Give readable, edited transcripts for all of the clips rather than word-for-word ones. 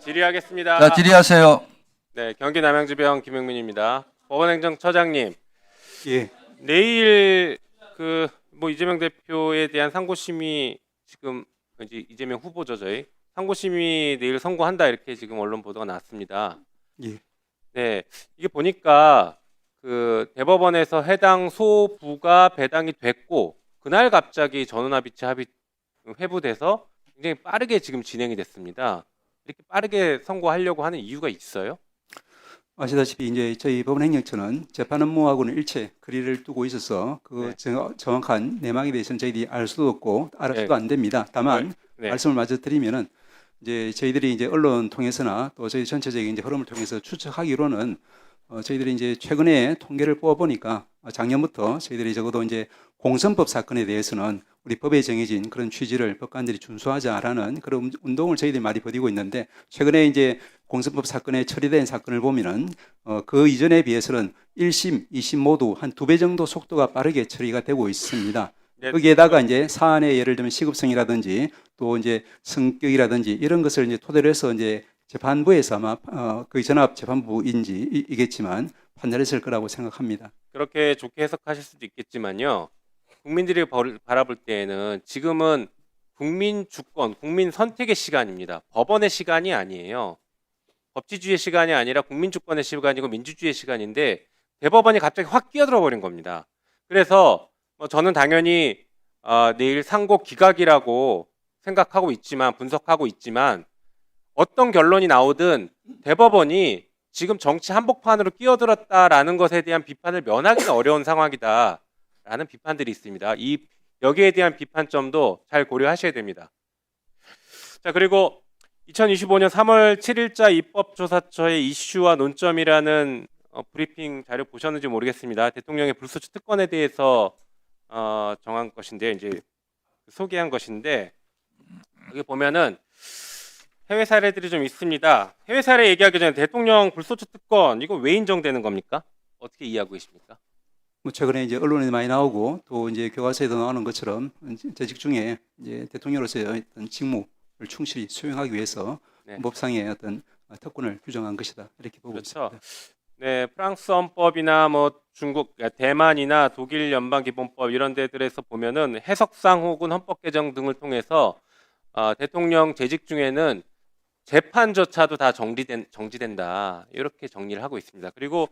질의하겠습니다. 자, 질의하세요. 네, 경기 남양주병 김용민입니다. 법원행정처장님, 예, 내일 이재명 대표에 대한 상고심의 지금 이제 이재명 후보죠 저희 상고심의 내일 선고한다 이렇게 지금 언론 보도가 났습니다. 예. 네, 이게 보니까 그 대법원에서 해당 소부가 배당이 됐고 그날 갑자기 전원합의체 합의 회부돼서 굉장히 빠르게 지금 진행이 됐습니다. 이렇게 빠르게 선고하려고 하는 이유가 있어요? 아시다시피 이제 저희 법원행정처는 재판 업무하고는 일체 거리를 두고 있어서 그 정확한 내막에 대해서는 저희들이 알 수도 없고 알아서도 안 됩니다. 다만 말씀을 마저 드리면은 이제 저희들이 이제 언론 통해서나 또 저희 전체적인 이제 흐름을 통해서 추측하기로는 저희들이 이제 최근에 통계를 뽑아보니까 작년부터 저희들이 적어도 이제 공선법 사건에 대해서는 우리 법에 정해진 그런 취지를 법관들이 준수하자라는 그런 운동을 저희들이 많이 벌이고 있는데 최근에 이제 공선법 사건에 처리된 사건을 보면은 그 이전에 비해서는 1심, 2심 모두 한 2배 정도 속도가 빠르게 처리가 되고 있습니다. 거기에다가 이제 사안의 예를 들면 시급성이라든지 또 이제 성격이라든지 이런 것을 이제 토대로 해서 이제 재판부에서 아마 그 전압 재판부인지이겠지만 판단했을 거라고 생각합니다. 그렇게 좋게 해석하실 수도 있겠지만요. 국민들이 바라볼 때에는 지금은 국민 주권, 국민 선택의 시간입니다. 법원의 시간이 아니에요. 법치주의의 시간이 아니라 국민 주권의 시간이고 민주주의의 시간인데 대법원이 갑자기 확 끼어들어 버린 겁니다. 그래서 저는 당연히 내일 상고 기각이라고 생각하고 있지만 분석하고 있지만 어떤 결론이 나오든 대법원이 지금 정치 한복판으로 끼어들었다라는 것에 대한 비판을 면하기는 어려운 상황이다라는 비판들이 있습니다. 여기에 대한 비판점도 잘 고려하셔야 됩니다. 자, 그리고 2025년 3월 7일자 입법조사처의 이슈와 논점이라는 브리핑 자료 보셨는지 모르겠습니다. 대통령의 불소추 특권에 대해서 정한 것인데 이제 소개한 것인데 여기 보면은 해외 사례들이 좀 있습니다. 해외 사례 얘기하기 전에 대통령 불소추 특권 이거 왜 인정되는 겁니까? 어떻게 이해하고 계십니까? 뭐 최근에 이제 언론에 많이 나오고 또 이제 교과서에도 나오는 것처럼 재직 중에 이제 대통령으로서의 어떤 직무를 충실히 수행하기 위해서 헌법상의 어떤 특권을 규정한 것이다 이렇게 보고 있습니다. 네, 프랑스 헌법이나 중국, 대만이나 독일 연방기본법 이런 데들에서 보면은 해석상 혹은 헌법 개정 등을 통해서 대통령 재직 중에는 재판조차도 다 정지된다 이렇게 정리를 하고 있습니다. 그리고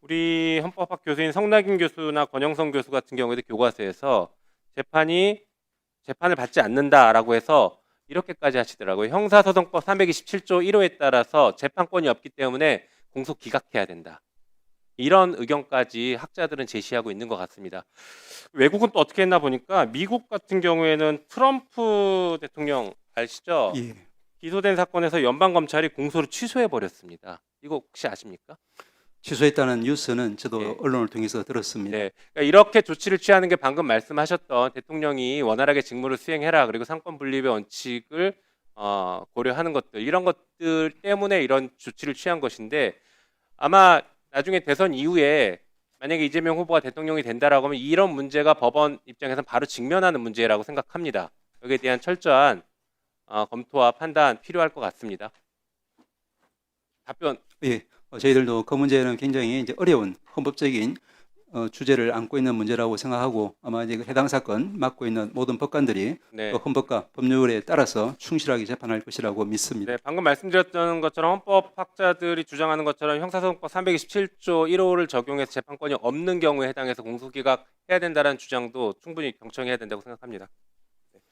우리 헌법학 교수인 성낙인 교수나 권영선 교수 같은 경우에도 교과서에서 재판을 받지 않는다라고 해서 이렇게까지 하시더라고요. 형사소송법 327조 1호에 따라서 재판권이 없기 때문에 공소 기각해야 된다. 이런 의견까지 학자들은 제시하고 있는 것 같습니다. 외국은 또 어떻게 했나 보니까 미국 같은 경우에는 트럼프 대통령 아시죠? 예. 기소된 사건에서 연방검찰이 공소를 취소해 버렸습니다. 이거 혹시 아십니까? 취소했다는 뉴스는 저도 언론을 통해서 들었습니다. 네, 그러니까 이렇게 조치를 취하는 게 방금 말씀하셨던 대통령이 원활하게 직무를 수행해라 그리고 상권 분립의 원칙을 고려하는 것들 이런 것들 때문에 이런 조치를 취한 것인데 아마 나중에 대선 이후에 만약에 이재명 후보가 대통령이 된다라고 하면 이런 문제가 법원 입장에서는 바로 직면하는 문제라고 생각합니다. 여기에 대한 철저한 검토와 판단 필요할 것 같습니다. 답변. 예, 저희들도 그 문제는 굉장히 이제 어려운 헌법적인 주제를 안고 있는 문제라고 생각하고 아마 이제 해당 사건 맡고 있는 모든 법관들이 그 헌법과 법률에 따라서 충실하게 재판할 것이라고 믿습니다. 네, 방금 말씀드렸던 것처럼 헌법학자들이 주장하는 것처럼 형사소송법 327조 1호를 적용해서 재판권이 없는 경우에 해당해서 공소기각해야 된다는 주장도 충분히 경청해야 된다고 생각합니다.